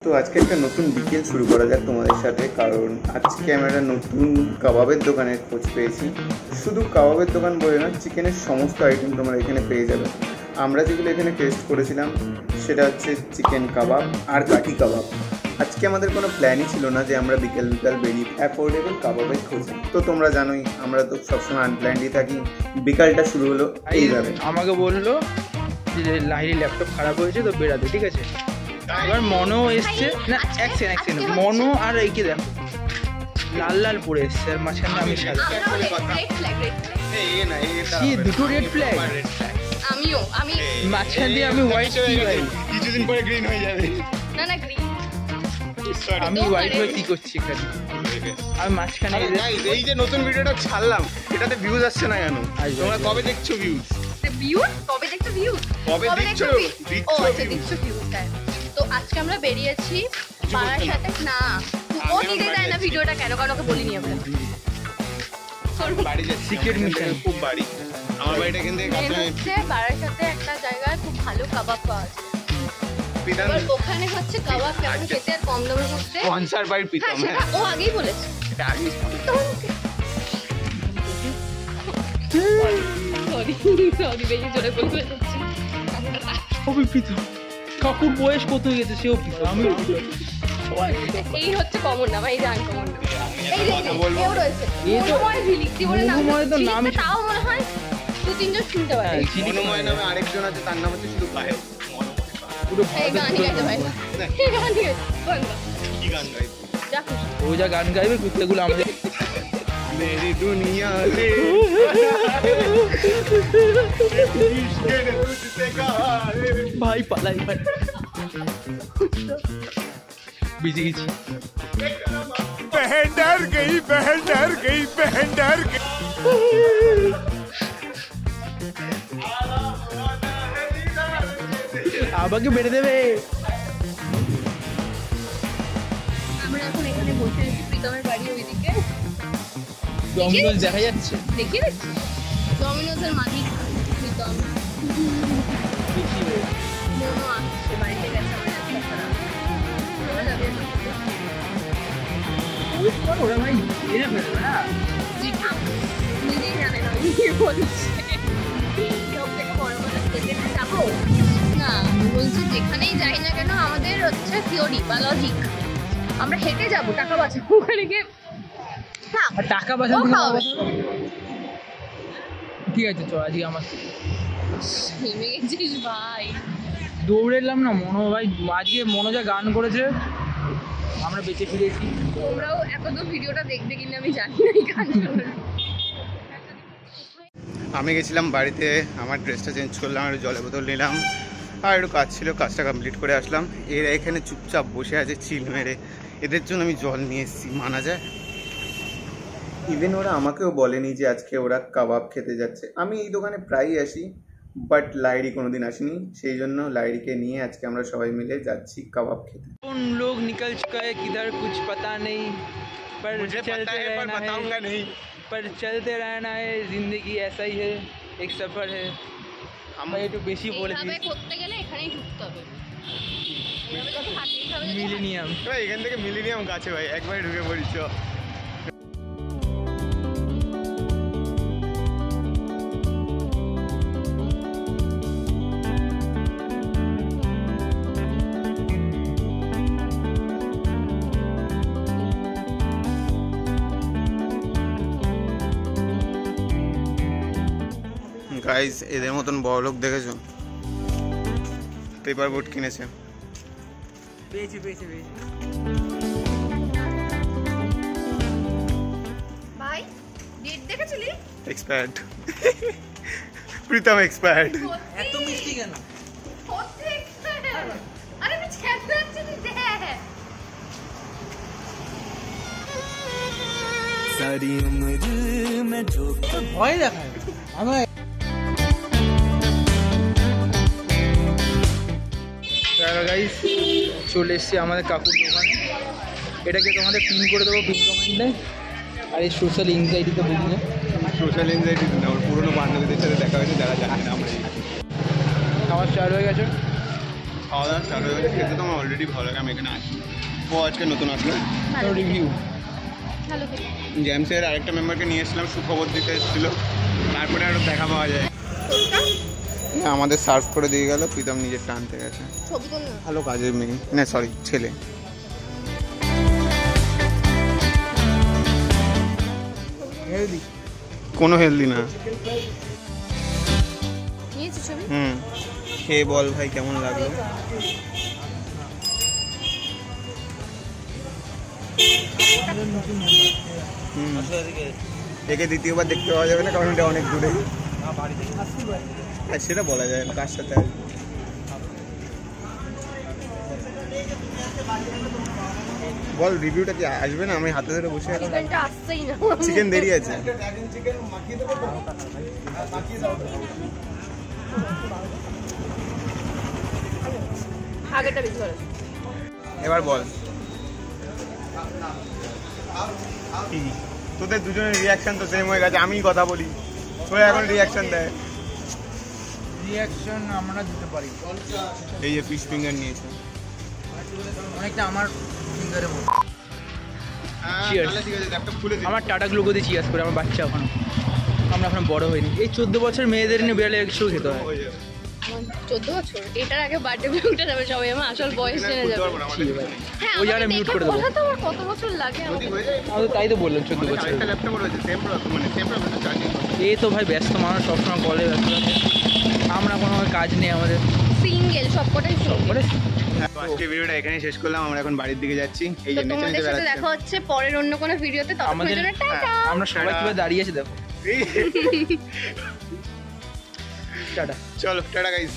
তো আজকে একটা নতুন বিকেল শুরু করা যাক তোমাদের সাথে, কারণ আজকে আমরা একটা নতুন কাবাবের দোকানের খোঁজ পেয়েছি। শুধু কাবাবের দোকান বলে না, চিকেনের সমস্ত আইটেম তোমরা এখানে পেয়ে যাবে। আমরা যেগুলো এখানে টেস্ট করেছিলাম সেটা হচ্ছে চিকেন কাবাব আর কাঠি কাবাব। আজকে আমাদের কোনো প্ল্যানই ছিল না যে আমরা বিকেল বেরিয়ে অ্যাফোর্ডেবল কাবাবের খোঁজে। তো তোমরা জানোই আমরা তো সবসময় আনপ্ল্যান্ডই থাকি। বিকালটা শুরু হলো এইভাবে। আমাকে বললো যে লাহিড়ির ল্যাপটপ খারাপ হয়েছে তো বেরাতে, ঠিক আছে। এবার মনো এসছে না, এক সেকেন্ড মনো আর এইকে দেখো লাল লাল পরে এসছে আর মাঝখানে আমি সাদা। দুটো রেড ফ্ল্যাগ, আমি মাঝখান দিয়ে আমি হোয়াইট, কিছুদিন পরে গ্রিন হয়ে যাবে। না না গ্রিন, আমি হোয়াইট হয়ে কি করছি এখানে? আমি মাঝখানে এই যে নতুন ভিডিওটা ছাড়লাম, এটাতে ভিউজ আসছে না কেন? তোমরা কবে দেখছো ভিউজ? কবে দেখছো ভিউজ? কবে দেখছো? দেখছো ভিউজ। তো আজকে আমরা বেরিয়েছি পাড়ার সাথে। না ও নিজে যায় না ভিডিওটা কেন, কারণ ওকে বলিনি আমরা। বাড়ি যাচ্ছি, সিক্রেট মিশন। খুব বাড়ি, আমার বাড়িটা এখান থেকে হচ্ছে পাড়ার সাথে একটা জায়গায় খুব ভালো কাবাব পাওয়া যায়। এবার ওখানে হচ্ছে কাবাব কেমন খেতে আর কম দামের মধ্যে। কনসার্ট বাই প্রীতম, হ্যাঁ ও আগেই বলেছে। সরি বেশি জোরে বলতে যাচ্ছি। প্রীতম কাকুর বয়স কত হয়ে গেছে, সেও প্রীতম, আমি এই হচ্ছে কমন নাম, এই যে আনকমন নাম। এই যে কেউ রয়েছে এই তো মনোময় ঝিলিক, জীবনে নাম তো নাম তাও মনে হয় দু তিনজন শুনতে পারে। মনোময় নামে আরেকজন আছে, তার নাম হচ্ছে শুধু গায়ক পুরো গানই গাইতে ভাই, গানই গাইতে কি গান গাই? ও যা গান গাইবে কুত্তেগুলো আমাদের মেরি দুনিয়া রে ভাই পালাই ভাই বিজি গেছি। बहन डर गई, बहन डर गई, बहन डर गई। আমাকে বেড়ে দেবে। আমরা এখন এখানে বসে আছি, প্রীতমের বাড়ি ওইদিকে। ডমিনোজ দেখা যাচ্ছে, দেখিয়ে দিচ্ছি। ডমিনোজের মালিক প্রীতম। মনো আসছে, বাড়িতে গেছে ওরা ভাই এনে ফেলবে না, নিজেই জানে না কি বলছে। সব থেকে বড় কথা খেতে যাবো না, বলছে যেখানেই যাই না কেন আমাদের হচ্ছে থিওরি বা লজিক, আমরা হেঁটে যাবো, টাকা বাঁচাবো। ওখানে গিয়ে টাকা বাঁচাবো, ঠিক আছে চল আজকে আমার নেমে গেছিস ভাই। দৌড়ে এলাম না মনো ভাই, আজকে মনো যা গান করেছে আমরা বেঁচে ফিরেছি। তোমরাও এত ভিডিওটা দেখবে কিনা আমি জানি না, এই গান শুনে। আমি গেছিলাম বাড়িতে, আমার ড্রেসটা চেঞ্জ করলাম, একটু জলের বোতল নিলাম আর একটু কাজ ছিল, কাজটা কমপ্লিট করে আসলাম। এরা এখানে চুপচাপ বসে আছে চিল মেরে, এদের জন্য আমি জল নিয়ে এসেছি, মানা যায়? ইভেন ওরা আমাকেও বলেনি যে আজকে ওরা কাবাব খেতে যাচ্ছে। আমি এই দোকানে প্রায়ই আসি, বাট লাইরি কোনোদিন আসিনি, সেই জন্য লাইরিকে নিয়ে আজকে আমরা সবাই মিলে যাচ্ছি কাবাব খেতে। उन लोग निकल चुका है किधर कुछ पता नहीं, पर मुझे पता है पर बताऊंगा नहीं, पर चलते रहना है, जिंदगी ऐसा ही है, एक सफर है। আমরা একটু বেশি বলেছি, এইভাবে করতে গেলে এখানেই ঢুকতে হবে। এইভাবে তো হাঁটতেই হবে। মিলেনিয়াম ভাই এখান থেকে মিলেনিয়াম কাছে ভাই, একবারে ঢুকে পড়িস। গাইজ এদের মতন বড় লোক দেখেছো? পেপার বোট কিনেছে। পেয়েছি ভাই ডেট দেখেছিলি? এক্সপায়ার্ড। প্রীতম এক্সপায়ার্ড। এত মিষ্টি কেন? আরে আমি খেতে যাচ্ছি, দেখ सारी उम्र में जो ভয় দেখায় আমার। গাইস চলে এসছি আমাদের কাকুর দোকানে, এটাকে তোমাদের পিন করে দেবো পিন কমেন্টে। আর এই সোশ্যাল এনজাইটিতে বুঝলে, সোশ্যাল এনজাইটি না, আমার পুরোনো বান্ধবীদের সাথে দেখা হয়েছে যারা জানে না আমরা। খাবার স্টার্ট হয়ে গেছে, খাওয়া দাওয়া স্টার্ট হয়ে গেছে, খেতে তো আমার অলরেডি ভালো লাগে, আমি এখানে আছি। ও আজকে নতুন আসলো ভালো রিভিউ ভালো খেতে। জেমসের আরেকটা মেম্বারকে নিয়ে এসেছিলাম, সুখবর দিতে এসেছিলো, তারপরে আরও দেখা পাওয়া যায়। না আমাদের সার্ভ করে দিয়ে গেল, প্রীতম নিজের টানতে গেছে। ছবি তো না ভালো কাজের মেয়ে, না সরি ছেলে। হেলদি কোনো হেলদি না। নিয়েছি ছবি। খেয়ে বল ভাই কেমন লাগলো। একে দ্বিতীয়বার দেখতে পাওয়া যাবে না, কারণ এটা অনেক দূরে। আর সেটা বলা যায় না কার সাথে আসবে। বল রিভিউটা কি আসবে না? আমি হাতে ধরে বসে আছি, চিকেনটা আসছেই না। চিকেন দেরি আছে। আগেরটা বেশি ভালো। এবার বল কি, তোদের দুজনের রিয়াকশন তো সেম হয়ে গেছে, আমি কথা বলি তোরা এখন রিয়াকশন দেয়। রিয়াকশন আমরা দিতে পারি, এই যে ফিশ ফিঙ্গার নিয়েছে, অনেকটা আমার ফিঙ্গারের মতো। Cheers. আমার টাটা গ্লুকো দিয়ে চিয়ার্স করে, আমার বাচ্চা এখনো, আমরা এখন বড় হইনি। এই 14 বছর মেয়েদের নিয়ে বিড়ালে একশো খেতে হয়। 14 বছর, এটার আগে বার্থডে ব্লগটা যাবে সবাই, আমার আসল বয়স জেনে যাবে। হ্যাঁ, ওই জায়গায় মিউট করে দেবো। কথা তো আমার কত বছর লাগে আমাকে। আমি তো তাই তো বললাম 14 বছর। এই তো ভাই ব্যস্ত মানুষ, সবসময় কলে ব্যস্ত থাকে, আমরা কোনো কাজ নেই আমাদের। সিঙ্গেল সবকটাই করে আজকে ভিডিওটা এখানেই শেষ করলাম, আমরা এখন বাড়ির দিকে যাচ্ছি। এই তো যে নিচে তোমাদের নিচে সাথে দেখা বেড়াচ্ছে। হচ্ছে পরের অন্য কোনো ভিডিওতে। ততক্ষণের আমাদের জন্য টাটা। আমরা সবাই কিভাবে দাঁড়িয়ে আছি দেখো। টাটা। চলো টাটা গাইস।